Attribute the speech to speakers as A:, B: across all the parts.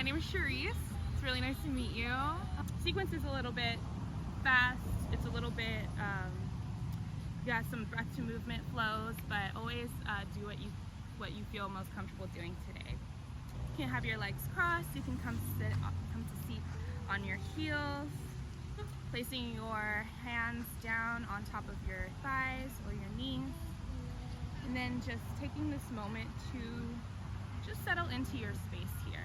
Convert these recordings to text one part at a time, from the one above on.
A: my name is Charisse. It's really nice to meet you. Sequence is a little bit fast. It's a little bit, some breath to movement flows, but always do what you feel most comfortable doing today. You can have your legs crossed. You can come to seat on your heels, placing your hands down on top of your thighs or your knees, and then just taking this moment to just settle into your space here.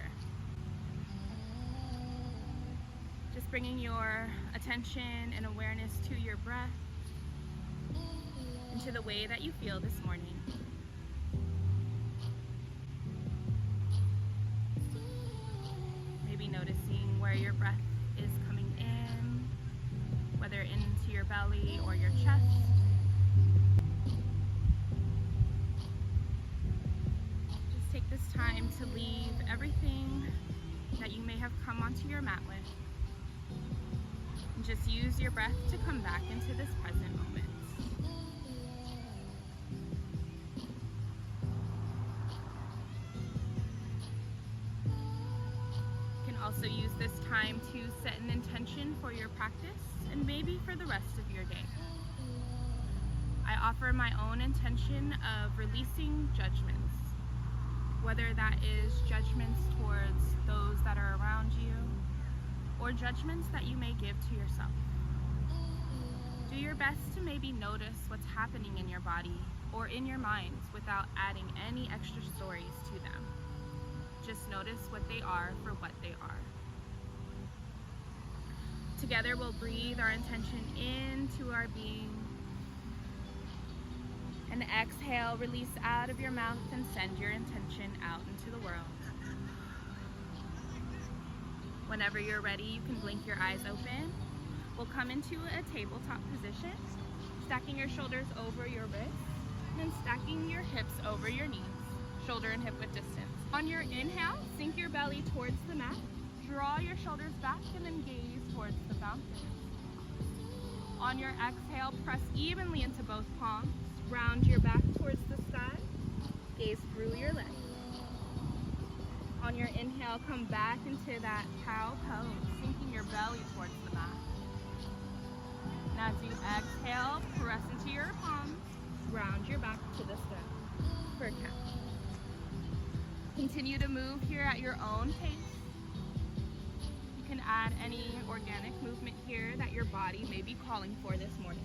A: Just bringing your attention and awareness to your breath and to the way that you feel this morning. Maybe noticing where your breath is coming in, whether into your belly or your chest. Just take this time to leave everything that you may have come onto your mat with. And just use your breath to come back into this present moment. You can also use this time to set an intention for your practice and maybe for the rest of your day. I offer my own intention of releasing judgments, whether that is judgments towards those that are around you or judgments that you may give to yourself. Do your best to maybe notice what's happening in your body or in your mind without adding any extra stories to them. Just notice what they are for what they are. Together we'll breathe our intention into our being, and exhale, release out of your mouth and send your intention out into the world. Whenever you're ready, you can blink your eyes open. We'll come into a tabletop position, stacking your shoulders over your wrists, and then stacking your hips over your knees, shoulder and hip width distance. On your inhale, sink your belly towards the mat, draw your shoulders back, and then gaze towards the fountain. On your exhale, press evenly into both palms, round your back towards the sky, gaze through your legs. On your inhale, come back into that cow pose, sinking your belly towards the mat. And as you exhale, press into your palms, round your back to the sky for a cat. Continue to move here at your own pace. You can add any organic movement here that your body may be calling for this morning.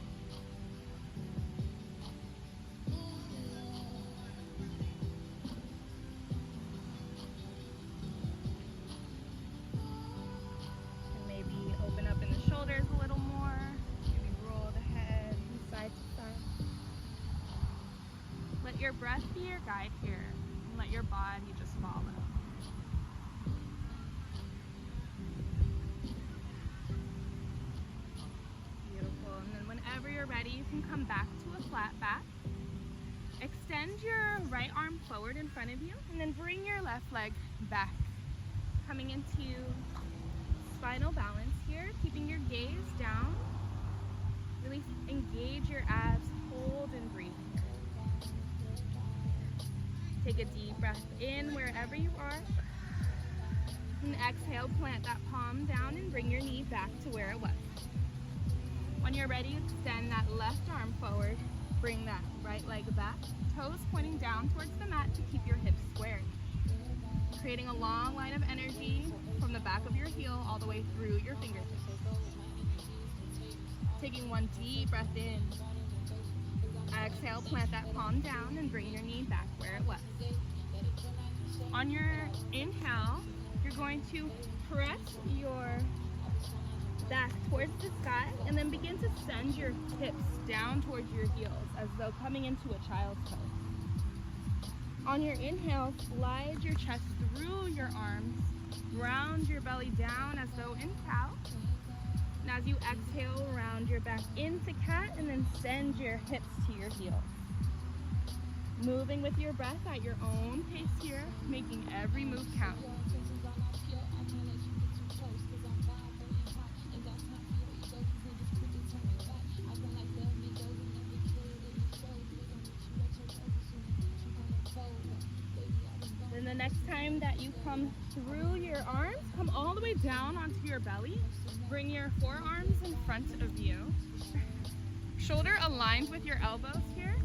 A: Let your breath be your guide here, and let your body just follow. Beautiful. And then whenever you're ready, you can come back to a flat back. Extend your right arm forward in front of you, and then bring your left leg back. Coming into spinal balance here, keeping your gaze down. Really engage your abs, hold and breathe. Take a deep breath in wherever you are. And exhale, plant that palm down and bring your knee back to where it was. When you're ready, extend that left arm forward. Bring that right leg back. Toes pointing down towards the mat to keep your hips squared. Creating a long line of energy from the back of your heel all the way through your fingertips. Taking one deep breath in. Exhale, plant that palm down and bring your knee back where it was. On your inhale, you're going to press your back towards the sky and then begin to send your hips down towards your heels as though coming into a child's pose. On your inhale, slide your chest through your arms, round your belly down as though in cow. And as you exhale, round your back into cat and then send your hips to your heels. Moving with your breath at your own pace here, making every move count. And the next time that you come through your arms, come all the way down onto your belly. Bring your forearms in front of you. Shoulder aligned with your elbows here.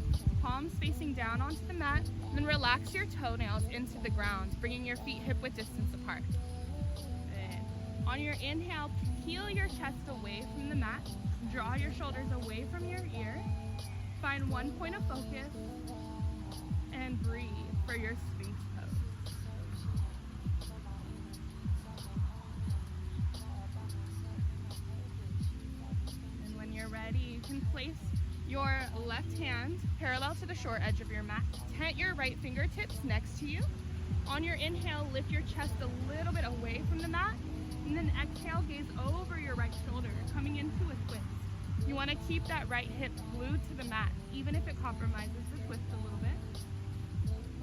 A: Palms facing down onto the mat. Then relax your toenails into the ground, bringing your feet hip-width distance apart. And on your inhale, peel your chest away from the mat. Draw your shoulders away from your ear. Find one point of focus and breathe for your Sphinx pose. And when you're ready, you can place your left hand parallel to the short edge of your mat. Tent your right fingertips next to you. On your inhale, lift your chest a little bit away from the mat. And then exhale, gaze over your right shoulder, coming into a twist. You want to keep that right hip glued to the mat, even if it compromises the twist a little bit.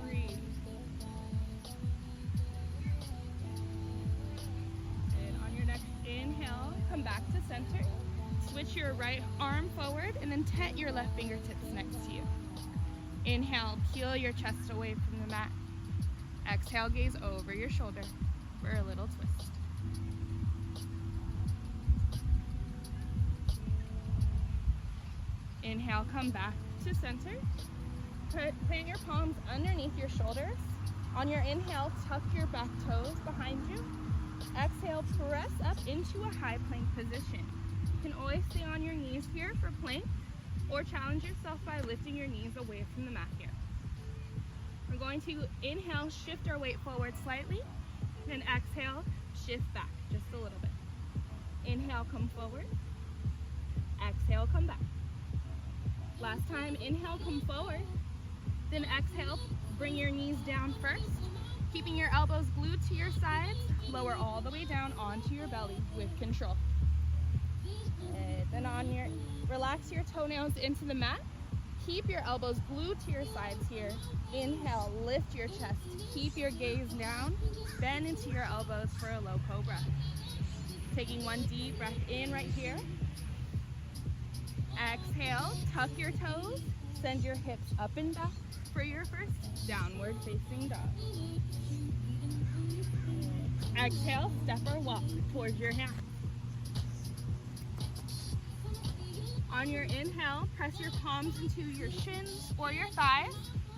A: Breathe. And on your next inhale, come back to center. Switch your right arm forward and then tent your left fingertips next to you. Inhale, peel your chest away from the mat. Exhale, gaze over your shoulder for a little twist. Inhale, come back to center. Plant your palms underneath your shoulders. On your inhale, tuck your back toes behind you. Exhale, press up into a high plank position. You can always stay on your knees here for plank, or challenge yourself by lifting your knees away from the mat here. We're going to inhale, shift our weight forward slightly, then exhale, shift back just a little bit. Inhale, come forward. Exhale, come back. Last time, inhale, come forward. Then exhale, bring your knees down first, keeping your elbows glued to your sides. Lower all the way down onto your belly with control. Then relax your toenails into the mat. Keep your elbows glued to your sides here. Inhale, lift your chest. Keep your gaze down. Bend into your elbows for a low cobra. Taking one deep breath in right here. Exhale, tuck your toes. Send your hips up and back for your first downward facing dog. Exhale, step or walk towards your hands. On your inhale, press your palms into your shins or your thighs.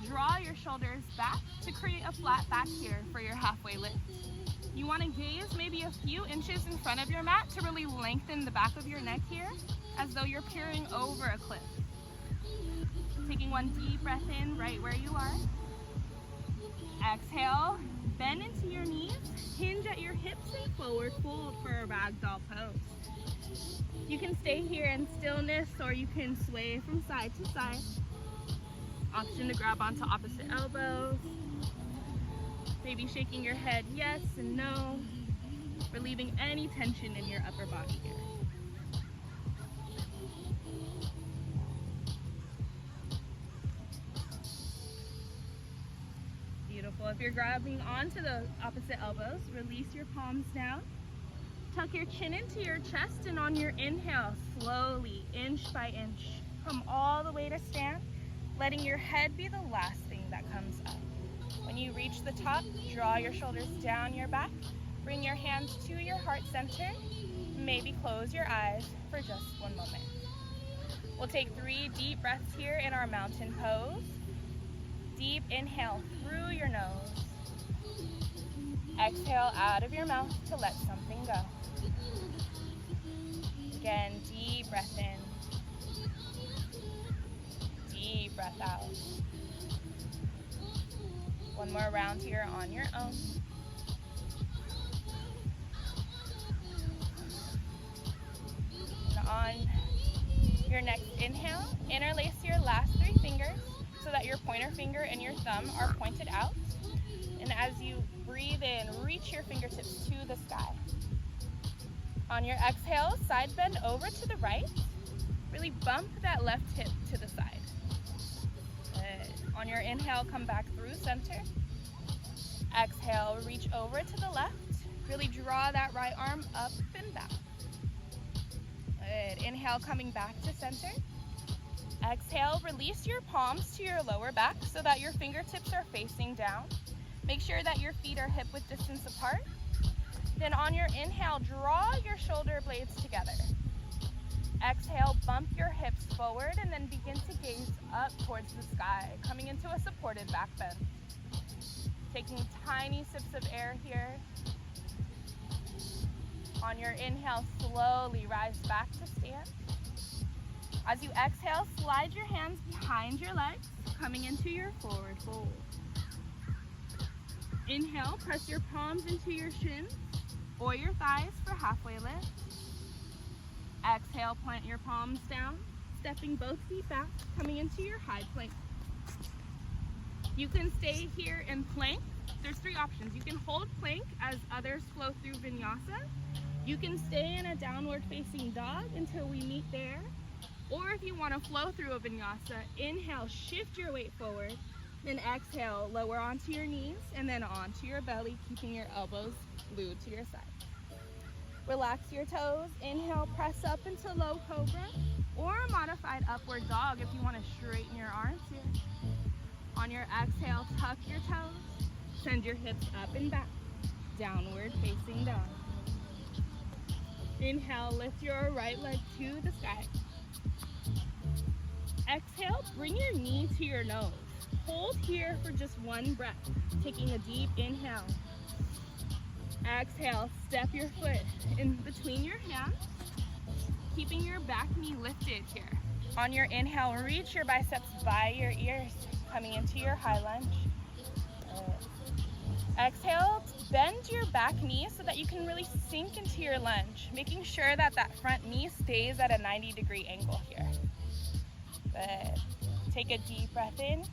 A: Draw your shoulders back to create a flat back here for your halfway lift. You want to gaze maybe a few inches in front of your mat to really lengthen the back of your neck here, as though you're peering over a cliff. Taking one deep breath in right where you are. Exhale, bend into your knees, hinge at your hips and forward fold for a ragdoll pose. You can stay here in stillness or you can sway from side to side. Option to grab onto opposite elbows. Maybe shaking your head yes and no, relieving any tension in your upper body here. Beautiful. If you're grabbing onto the opposite elbows, release your palms down. Tuck your chin into your chest, and on your inhale, slowly, inch by inch, come all the way to stand, letting your head be the last thing that comes up. When you reach the top, draw your shoulders down your back, bring your hands to your heart center, maybe close your eyes for just one moment. We'll take 3 deep breaths here in our mountain pose. Deep inhale through your nose. Exhale out of your mouth to let something go. Again, deep breath in. Deep breath out. One more round here on your own. And on your next inhale, interlace your last 3 fingers so that your pointer finger and your thumb are pointed out. And as you breathe in, reach your fingertips to the sky. On your exhale, side bend over to the right. Really bump that left hip to the side. Good. On your inhale, come back through center. Exhale, reach over to the left. Really draw that right arm up and back. Good. Inhale, coming back to center. Exhale, release your palms to your lower back so that your fingertips are facing down. Make sure that your feet are hip width distance apart. Then on your inhale, draw your shoulder blades together. Exhale, bump your hips forward and then begin to gaze up towards the sky, coming into a supported back bend. Taking tiny sips of air here. On your inhale, slowly rise back to stand. As you exhale, slide your hands behind your legs, coming into your forward fold. Inhale, press your palms into your shins or your thighs for halfway lift. Exhale, plant your palms down, stepping both feet back, coming into your high plank. You can stay here in plank. There's three options. You can hold plank as others flow through vinyasa. You can stay in a downward facing dog until we meet there. Or if you want to flow through a vinyasa, inhale, shift your weight forward. Then exhale, lower onto your knees and then onto your belly, keeping your elbows glued to your side. Relax your toes. Inhale, press up into low cobra or a modified upward dog if you want to straighten your arms here. On your exhale, tuck your toes. Send your hips up and back. Downward facing dog. Inhale, lift your right leg to the sky. Exhale, bring your knee to your nose. Hold here for just one breath, taking a deep inhale. Exhale, step your foot in between your hands, keeping your back knee lifted here. On your inhale, reach your biceps by your ears, coming into your high lunge. Exhale, bend your back knee so that you can really sink into your lunge, making sure that that front knee stays at a 90-degree angle here. Good. Take a deep breath in.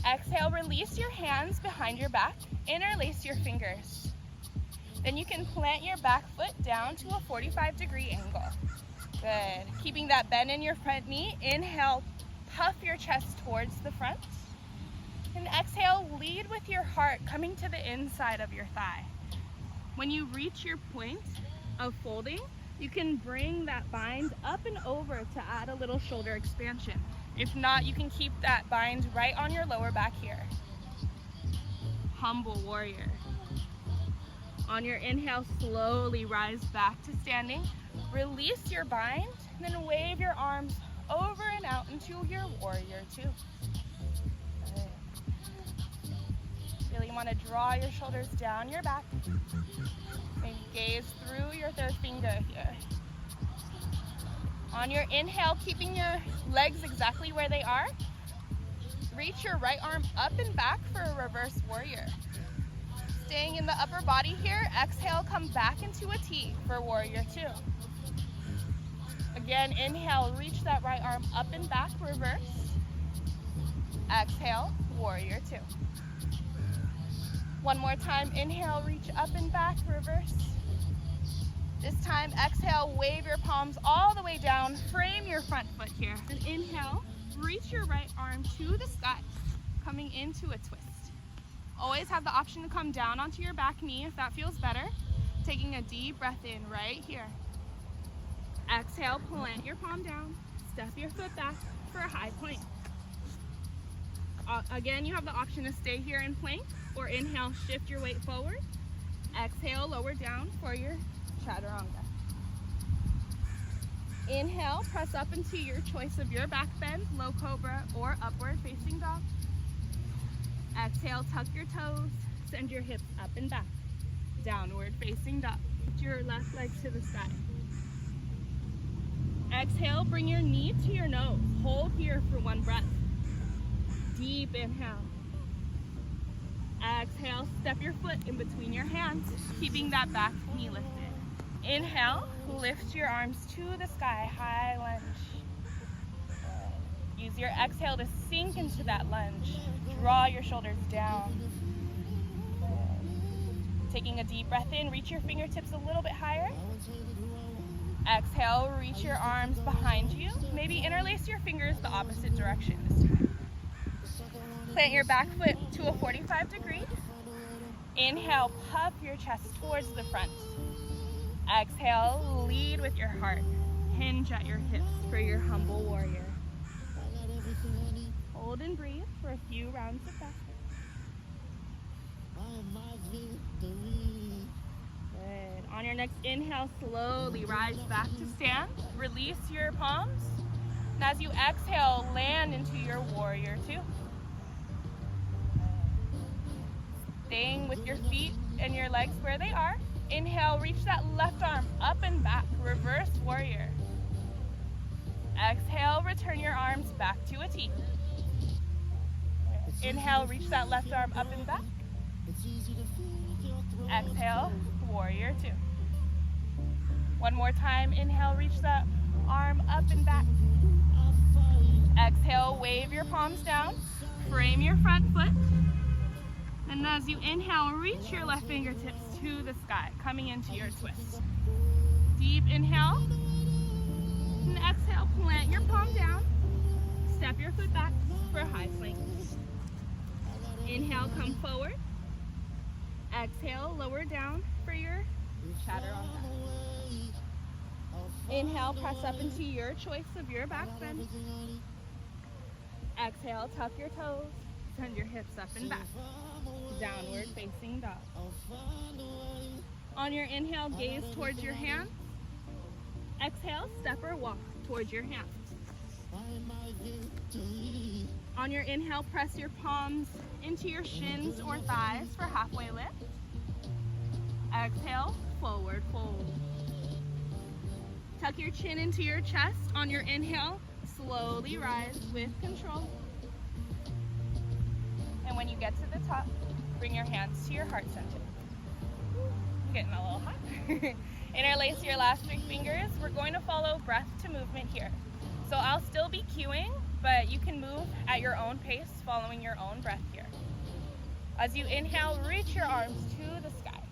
A: Exhale, release your hands behind your back, interlace your fingers. Then you can plant your back foot down to a 45-degree angle. Good. Keeping that bend in your front knee, inhale, puff your chest towards the front. And exhale, lead with your heart coming to the inside of your thigh. When you reach your point of folding, you can bring that bind up and over to add a little shoulder expansion. If not, you can keep that bind right on your lower back here. Humble warrior. On your inhale, slowly rise back to standing. Release your bind, and then wave your arms over and out into your warrior two. Good. Really want to draw your shoulders down your back. Maybe gaze through your third finger here. On your inhale, keeping your legs exactly where they are, reach your right arm up and back for a reverse warrior. Staying in the upper body here, exhale, come back into a T for warrior two. Again, inhale, reach that right arm up and back, reverse. Exhale, warrior two. One more time, inhale, reach up and back, reverse. This time, exhale, wave your palms all the way down, frame your front foot here. And inhale, reach your right arm to the sky, coming into a twist. Always have the option to come down onto your back knee if that feels better. Taking a deep breath in right here. Exhale, plant your palm down, step your foot back for a high plank. Again, you have the option to stay here in plank, or inhale, shift your weight forward. Exhale, lower down for your chaturanga. Inhale, press up into your choice of your back bend, low cobra or upward facing dog. Exhale, tuck your toes, send your hips up and back. Downward facing dog. Lift your left leg to the sky. Exhale, bring your knee to your nose. Hold here for one breath. Deep inhale. Exhale, step your foot in between your hands, keeping that back knee lifted. Inhale, lift your arms to the sky, high lunge. Use your exhale to sink into that lunge. Draw your shoulders down. Taking a deep breath in, reach your fingertips a little bit higher. Exhale, reach your arms behind you. Maybe interlace your fingers the opposite direction this time. Plant your back foot to a 45-degree. Inhale, puff your chest towards the front. Exhale, lead with your heart. Hinge at your hips for your humble warrior. Hold and breathe for a few rounds of that. Good. On your next inhale, slowly rise back to stand. Release your palms. And as you exhale, land into your warrior two. Staying with your feet and your legs where they are. Inhale, reach that left arm up and back, reverse warrior. Exhale, return your arms back to a T. Inhale, reach that left arm up and back. Exhale, warrior two. One more time, inhale, reach that arm up and back. Exhale, wave your palms down, frame your front foot. And as you inhale, reach your left fingertips to the sky, coming into your twist. Deep inhale. And exhale, plant your palm down. Step your foot back for a high plank. Inhale, come forward. Exhale, lower down for your chaturanga. Inhale, press up into your choice of your back bend. Exhale, tuck your toes. Send your hips up and back. Downward facing dog. On your inhale, gaze towards your hands. Exhale, step or walk towards your hands. On your inhale, press your palms into your shins or thighs for halfway lift. Exhale, forward fold. Tuck your chin into your chest. On your inhale, slowly rise with control. And when you get to the top, bring your hands to your heart center. I'm getting a little hot. Interlace your last three fingers. We're going to follow breath to movement here. So I'll still be cueing, but you can move at your own pace, following your own breath here. As you inhale, reach your arms to the sky.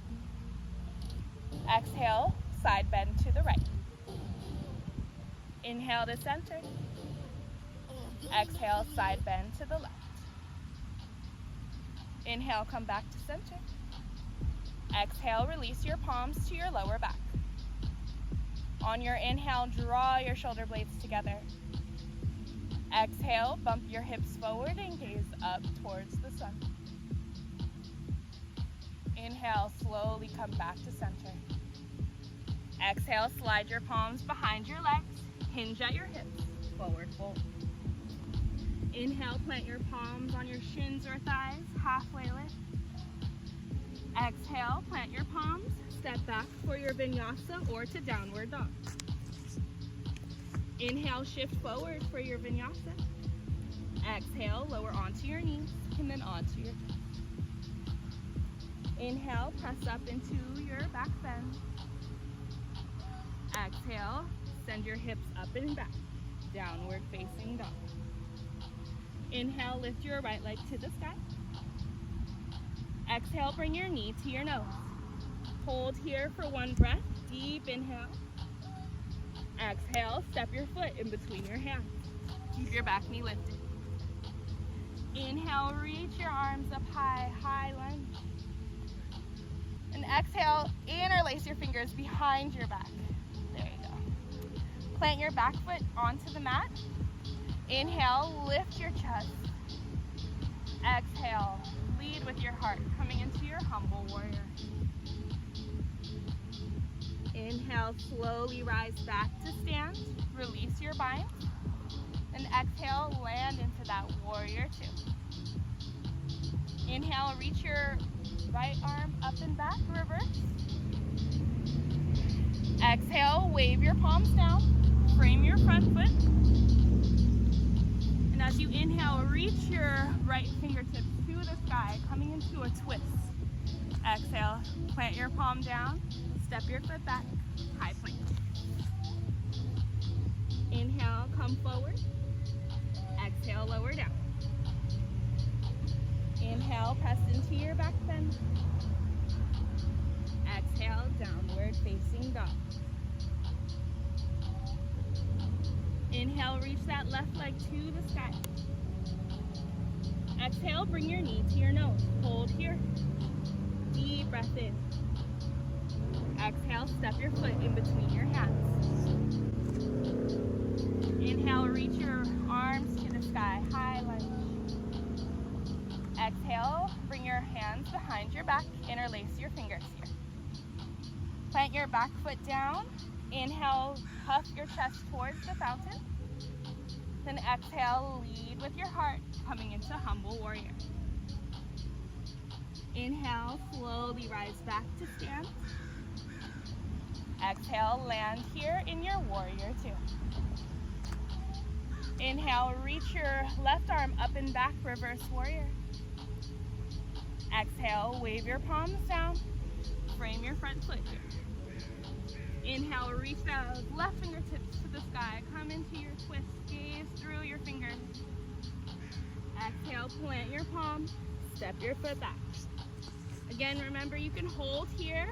A: Exhale, side bend to the right. Inhale to center. Exhale, side bend to the left. Inhale, come back to center. Exhale, release your palms to your lower back. On your inhale, draw your shoulder blades together. Exhale, bump your hips forward and gaze up towards the sun. Inhale, slowly come back to center. Exhale, slide your palms behind your legs. Hinge at your hips. Forward fold. Inhale, plant your palms on your shins or thighs. Halfway lift. Exhale, plant your palms. Step back for your vinyasa or to downward dog. Inhale, shift forward for your vinyasa. Exhale, lower onto your knees and then onto your toes. Inhale, press up into your back bend. Exhale, send your hips up and back. Downward facing dog. Inhale, lift your right leg to the sky. Exhale, bring your knee to your nose. Hold here for one breath. Deep inhale. Exhale, step your foot in between your hands. Keep your back knee lifted. Inhale, reach your arms up high, high lunge. And exhale, interlace your fingers behind your back. There you go. Plant your back foot onto the mat. Inhale, lift your chest. Exhale, lead with your heart, coming into your humble warrior. Inhale, slowly rise back to stand. Release your bind. And exhale, land into that warrior two. Inhale, reach your right arm up and back, reverse. Exhale, wave your palms down. Frame your front foot. And as you inhale, reach your right fingertips to the sky, coming into a twist. Exhale, plant your palm down, step your foot back, high plank. Inhale, come forward. Exhale, lower down. Inhale, press into your back bend. Exhale, downward facing dog. Inhale, reach that left leg to the sky. Exhale, bring your knee to your nose. Hold here. Deep breath in. Exhale, step your foot in between your hands. Inhale, reach your arms to the sky. High lunge. exhale, bring your hands behind your back, interlace your fingers here. Plant your back foot down. Inhale, puff your chest towards the fountain. Then exhale, lead with your heart, coming into humble warrior. Inhale, slowly rise back to stand. Exhale, land here in your warrior two. Inhale, reach your left arm up and back, reverse warrior. Exhale, wave your palms down, frame your front foot here. Inhale, reach those left fingertips to the sky, come into your twist, gaze through your fingers. Exhale, plant your palm, step your foot back. Again, remember you can hold here,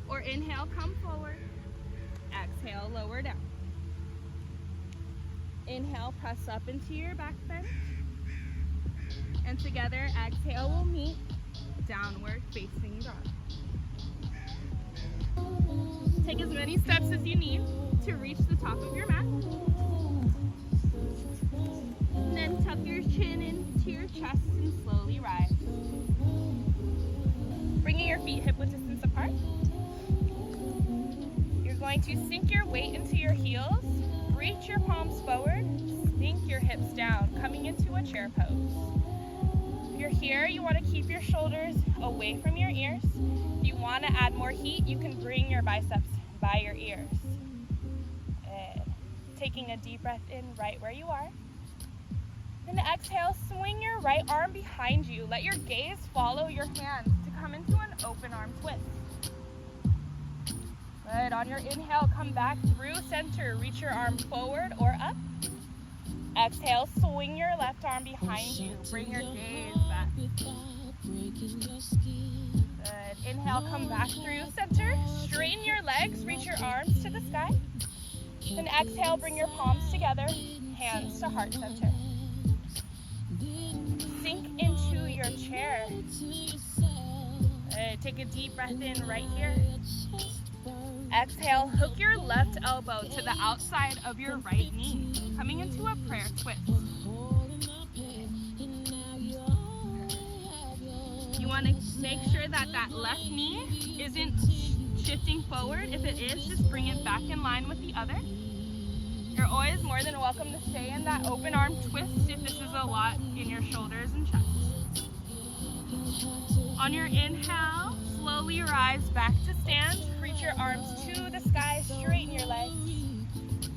A: or inhale, come forward. Exhale, lower down. Inhale, press up into your back bend. And together, exhale, we'll meet downward facing dog. Take as many steps as you need to reach the top of your mat. And then tuck your chin into your chest and slowly rise. Bringing your feet hip-width distance apart. You're going to sink your weight into your heels, reach your palms forward, sink your hips down, coming into a chair pose. If you're here, you want to keep your shoulders away from your ears. If you want to add more heat, you can bring your biceps by your ears. And taking a deep breath in right where you are. Then exhale, swing your right arm behind you. Let your gaze follow your hands to come into an open arm twist. Good. On your inhale, come back through center. Reach your arm forward or up. Exhale, swing your left arm behind you. Bring your gaze back. Good. Inhale, come back through center. Straighten your legs, reach your arms to the sky. Then exhale, bring your palms together, hands to heart center. Sink into your chair. Good. Take a deep breath in right here. Exhale, hook your left elbow to the outside of your right knee, coming into a prayer twist. You want to make sure that that left knee isn't shifting forward. If it is, just bring it back in line with the other. You're always more than welcome to stay in that open arm twist if this is a lot in your shoulders and chest. On your inhale, slowly rise back to stand. Reach your arms to the sky, straighten your legs.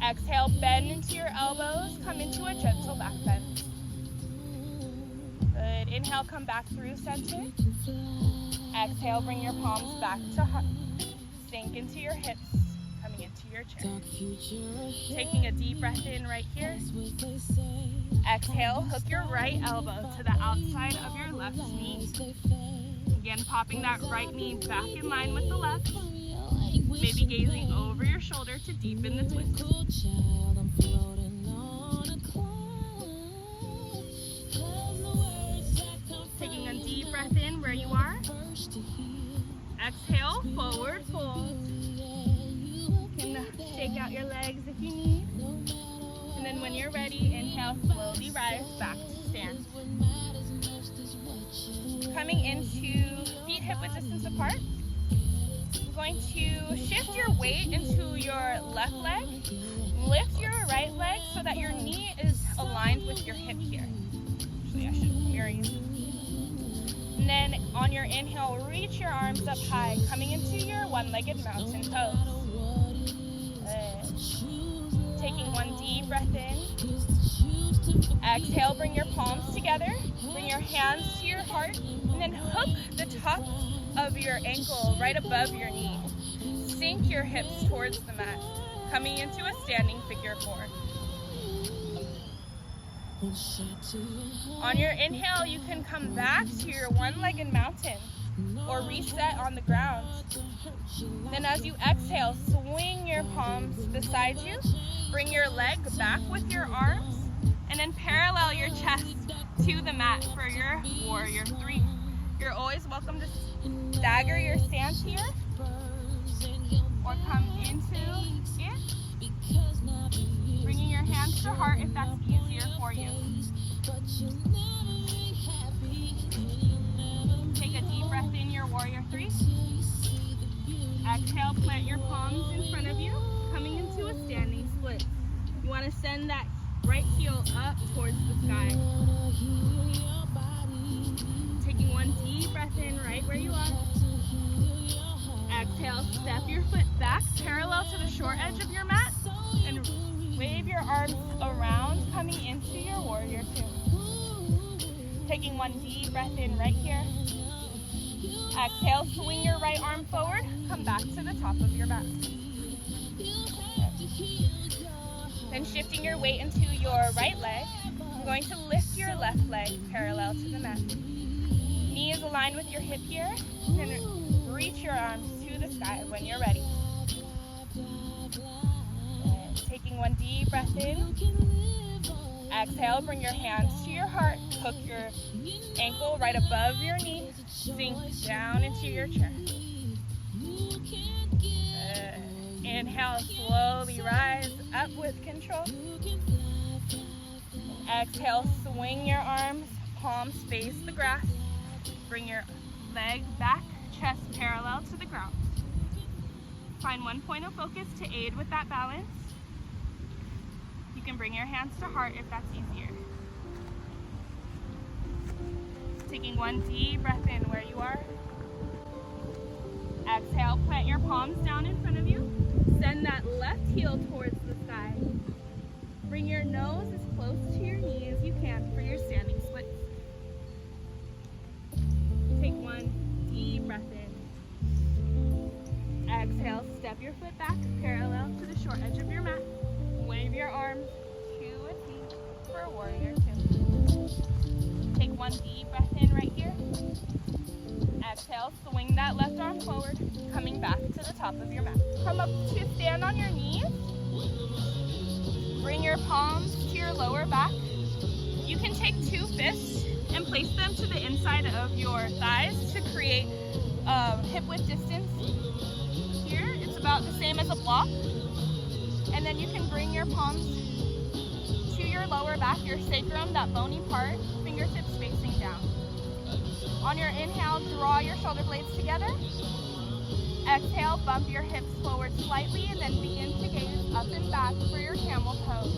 A: Exhale, bend into your elbows, come into a gentle back bend. Good. Inhale, come back through center. Exhale, bring your palms back to heart. Sink into your hips, coming into your chair. Taking a deep breath in right here. Exhale, hook your right elbow to the outside of your left knee. Again, popping that right knee back in line with the left. Maybe gazing over your shoulder to deepen the twist. Taking a deep breath in where you are. Exhale, forward fold. You can shake out your legs if you need. And then when you're ready, inhale, slowly rise back to stand. Coming into feet hip-width distance apart. You're going to shift your weight into your left leg. Lift your right leg so that your knee is aligned with your hip here. Actually, I should mirror you. And then on your inhale, reach your arms up high, coming into your one-legged mountain pose. Taking one deep breath in. Exhale, bring your palms together. Bring your hands to your heart. And then hook the top of your ankle right above your knee. Sink your hips towards the mat, coming into a standing figure four. On your inhale, you can come back to your one-legged mountain or reset on the ground. Then as you exhale, swing your palms beside you. Bring your leg back with your arms and then parallel your chest to the mat for your warrior three. You're always welcome to stagger your stance here or come into it, bringing your hands to heart if that's easier for you. Exhale, plant your palms in front of you, coming into a standing split. You want to send that right heel up towards the sky. Taking one deep breath in right where you are. Exhale, step your foot back parallel to the short edge of your mat and wave your arms around, coming into your warrior two. Taking one deep breath in right here. Exhale, swing your right arm forward, come back to the top of your mat. Then shifting your weight into your right leg, you're going to lift your left leg parallel to the mat. Knee is aligned with your hip here, and reach your arms to the sky when you're ready. And taking one deep breath in. Exhale, bring your hands to your heart, hook your ankle right above your knee, sink down into your chair. Inhale, slowly rise up with control. Exhale, swing your arms, palms face the grass. Bring your leg back, chest parallel to the ground. Find one point of focus to aid with that balance. You can bring your hands to heart if that's easier. Taking one deep breath in where you are. Exhale, plant your palms down in front of you. Send that left heel towards the sky. Bring your nose as close to your knee as you can for your standing splits. Take one deep breath in. Exhale, step your foot back parallel to the short edge of your mat. Wave your arms to a T for warrior two. Take one deep breath in right here. Exhale, swing that left arm forward, coming back to the top of your mat. Come up to stand on your knees. Bring your palms to your lower back. You can take two fists and place them to the inside of your thighs to create hip width distance. Here, it's about the same as a block. And then you can bring your palms to your lower back, your sacrum, that bony part, fingertips facing down. On your inhale, draw your shoulder blades together. Exhale, bump your hips forward slightly and then begin to gaze up and back for your camel pose.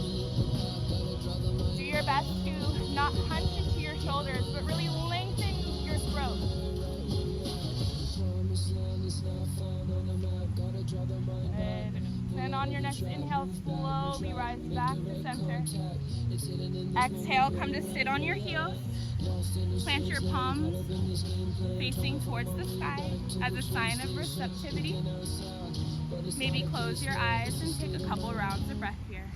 A: Do your best to not hunch into your shoulders, but really lengthen your throat. And on your next inhale, slowly rise back to center. Exhale, come to sit on your heels. Plant your palms facing towards the sky as a sign of receptivity. Maybe close your eyes and take a couple rounds of breath here.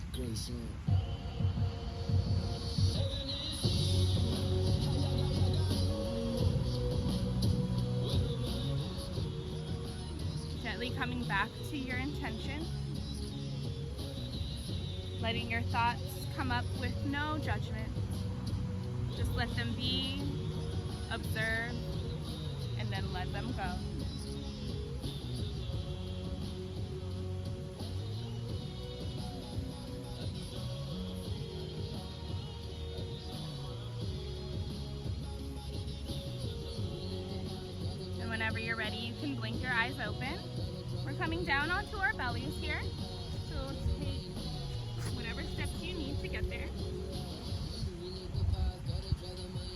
A: Gently coming back to your intention. Letting your thoughts come up with no judgment. Just let them be, observe, and then let them go. And whenever you're ready, you can blink your eyes open. We're coming down onto our bellies here. So take whatever steps you need to get there.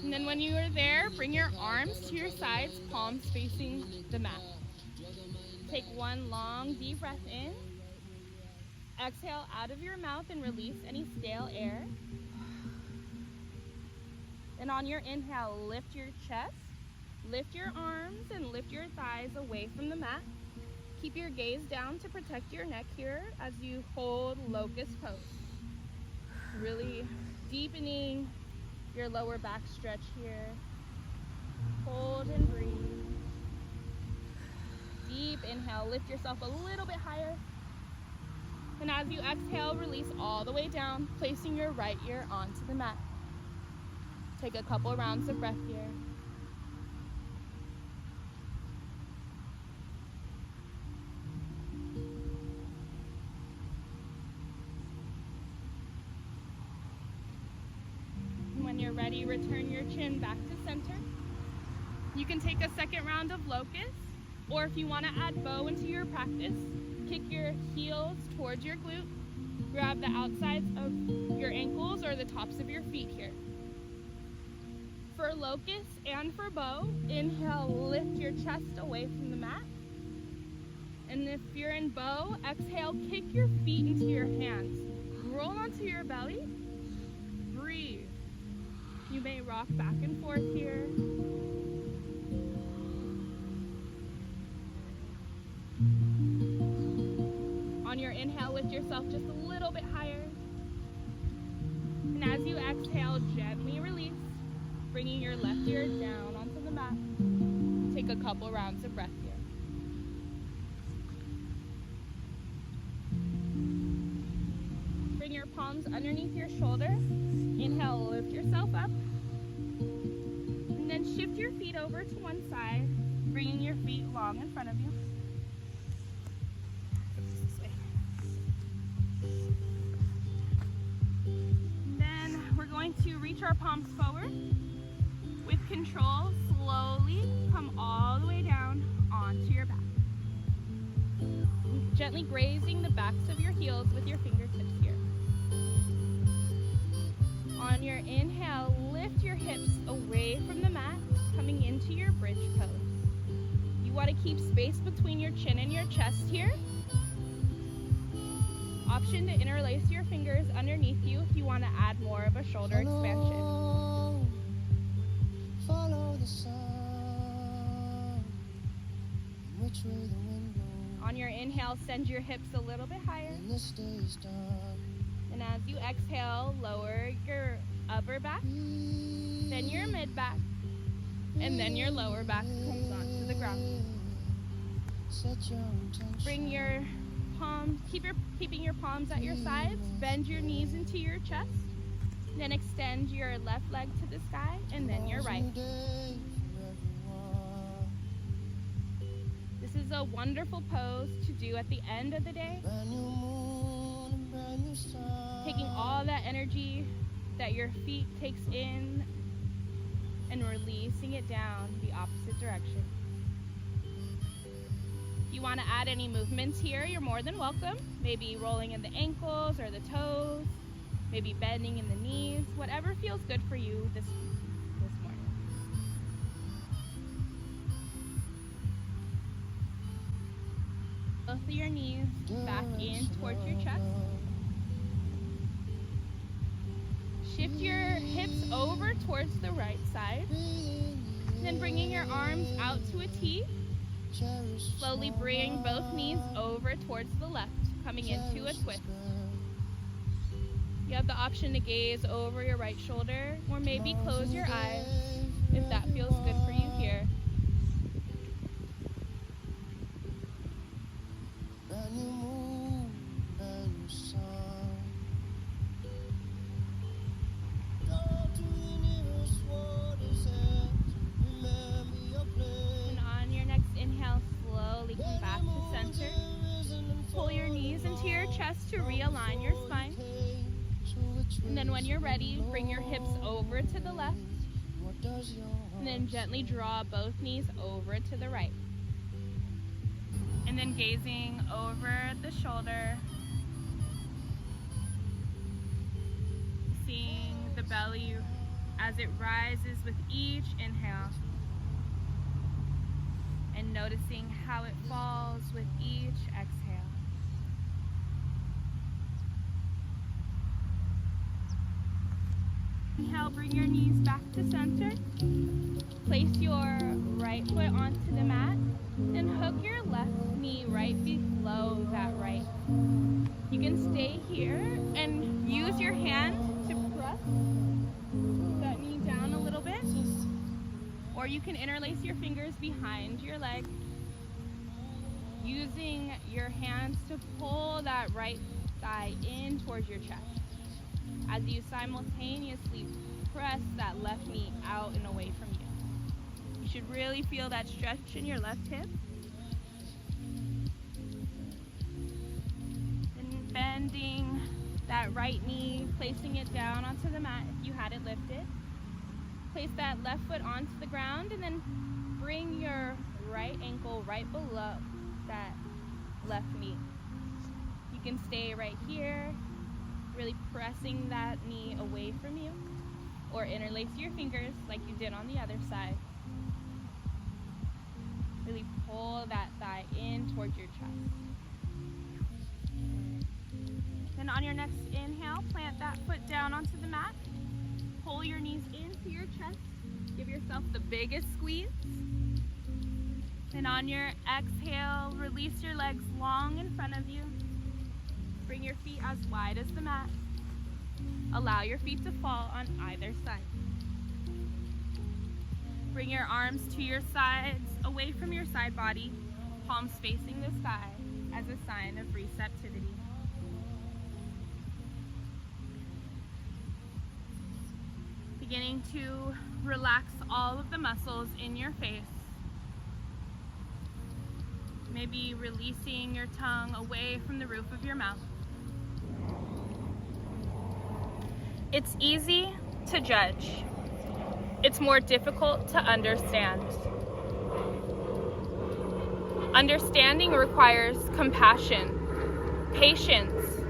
A: And then when you are there, bring your arms to your sides, palms facing the mat. Take one long, deep breath in. Exhale out of your mouth and release any stale air. And on your inhale, lift your chest, lift your arms, and lift your thighs away from the mat. Keep your gaze down to protect your neck here as you hold locust pose. Really deepening your lower back stretch here. Hold and breathe. Deep inhale, lift yourself a little bit higher. And as you exhale, release all the way down, placing your right ear onto the mat. Take a couple rounds of breath here. When you're ready, return your chin back to center. You can take a second round of locust, Or if you want to add bow into your practice, kick your heels towards your glute. Grab the outsides of your ankles or the tops of your feet here. For locust and for bow, inhale, lift your chest away from the mat. And if you're in bow, exhale, kick your feet into your hands. Roll onto your belly. Breathe. You may rock back and forth here. On your inhale, lift yourself just a little bit higher. And as you exhale, gently release, bringing your left ear down onto the mat. Take a couple rounds of breath here. Bring your palms underneath your shoulder. Inhale, lift yourself up. And then shift your feet over to one side, bringing your feet long in front of you. To reach our palms forward. With control, slowly come all the way down onto your back. Gently grazing the backs of your heels with your fingertips here. On your inhale, lift your hips away from the mat, coming into your bridge pose. You want to keep space between your chin and your chest here. Option to interlace your fingers underneath you if you want to add more of a shoulder expansion.
B: Follow the sun, which way the wind blows.
A: On your inhale, send your hips a little bit higher.
B: And this day is done.
A: And as you exhale, lower your upper back, then your mid back, and then your lower back comes onto the ground.
B: Set your intention.
A: Bring your palms, keeping your palms at your sides, bend your knees into your chest, then extend your left leg to the sky, and then your right. This is a wonderful pose to do at the end of the day, taking all that energy that your feet takes in and releasing it down the opposite direction. If you want to add any movements here, you're more than welcome. Maybe rolling in the ankles or the toes, maybe bending in the knees, whatever feels good for you this morning. Both of your knees back in towards your chest. Shift your hips over towards the right side. Then bringing your arms out to a T. Slowly bring both knees over towards the left, coming into a twist. You have the option to gaze over your right shoulder or maybe close your eyes if that feels good for you here. And on your next inhale, slowly come back to center. Pull your knees into your chest to realign your spine. And then when you're ready, bring your hips over to the left. And then gently draw both knees over to the right. And then gazing over the shoulder, seeing the belly as it rises with each inhale. And noticing how it falls with each exhale. Inhale, bring your knees back to center. Place your right foot onto the mat and hook your left knee right below that right. You can stay here and use your hand to press that knee down a little bit. Or you can interlace your fingers behind your leg, using your hands to pull that right thigh in towards your chest as you simultaneously press that left knee out and away from you. You should really feel that stretch in your left hip. And bending that right knee, placing it down onto the mat if you had it lifted. Place that left foot onto the ground and then bring your right ankle right below that left knee. You can stay right here, really pressing that knee away from you, or interlace your fingers like you did on the other side. Really pull that thigh in towards your chest. Then on your next inhale, plant that foot down onto the mat. Pull your knees into your chest. Give yourself the biggest squeeze. And on your exhale, release your legs long in front of you. Bring your feet as wide as the mat. Allow your feet to fall on either side. Bring your arms to your sides, away from your side body, palms facing the sky as a sign of receptivity. Beginning to relax all of the muscles in your face. Maybe releasing your tongue away from the roof of your mouth. It's easy to judge. It's more difficult to understand. Understanding requires compassion, patience,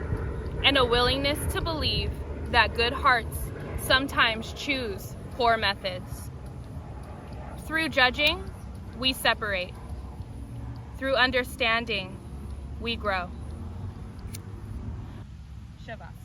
A: and a willingness to believe that good hearts sometimes choose poor methods. Through judging, we separate. Through understanding, we grow. Shavasana.